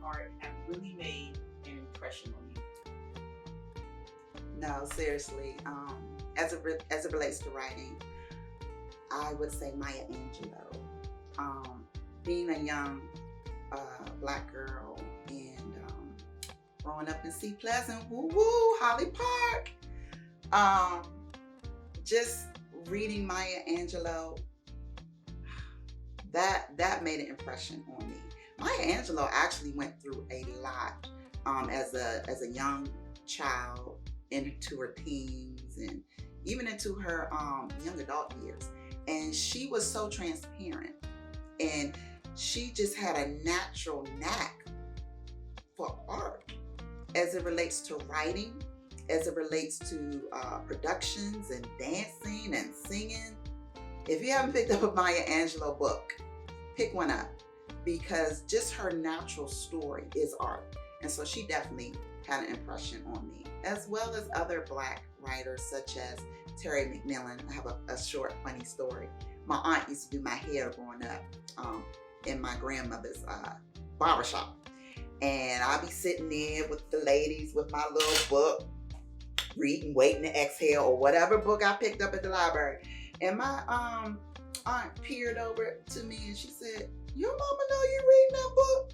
heart have really made an impression on you? No, seriously. As it relates to writing, I would say Maya Angelou. Being a young black girl and growing up in Sea Pleasant, woo woo, Holly Park. Just reading Maya Angelou, that made an impression on me. Maya Angelou actually went through a lot as a young child into her teens and even into her young adult years. And she was so transparent, and she just had a natural knack for art as it relates to writing, as it relates to productions and dancing and singing. If you haven't picked up a Maya Angelou book, pick one up, because just her natural story is art. And so she definitely had an impression on me, as well as other black writers such as Terry McMillan. I have a short, funny story. My aunt used to do my hair growing up in my grandmother's barbershop. And I'll be sitting there with the ladies with my little book, reading Waiting to Exhale, or whatever book I picked up at the library. And my aunt peered over to me and she said, "Your mama know you reading that book?"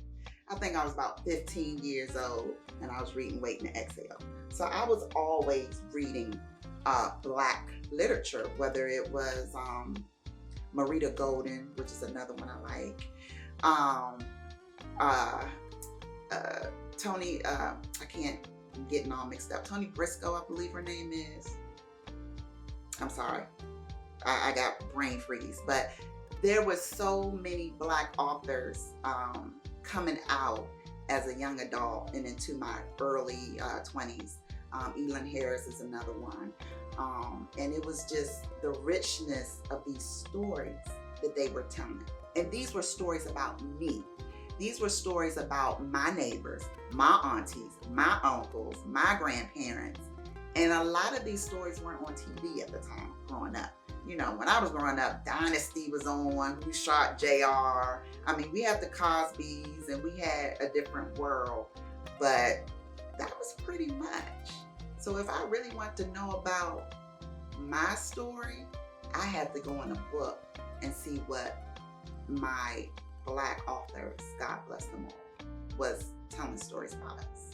I think I was about 15 years old and I was reading Waiting to Exhale. So I was always reading black literature, whether it was Marita Golden, which is another one I like. Tony, I'm getting all mixed up. Tony Briscoe, I believe her name is. I'm sorry. I got brain freeze. But there was so many black authors coming out as a young adult and into my early 20s. Elin Harris is another one. And it was just the richness of these stories that they were telling. And these were stories about me. These were stories about my neighbors, my aunties, my uncles, my grandparents. And a lot of these stories weren't on TV at the time growing up. You know, when I was growing up, Dynasty was on, Who Shot JR. I mean, we had the Cosbys and we had A Different World, but that was pretty much. So if I really want to know about my story, I had to go in a book and see what my black authors, God bless them all, was telling stories about us.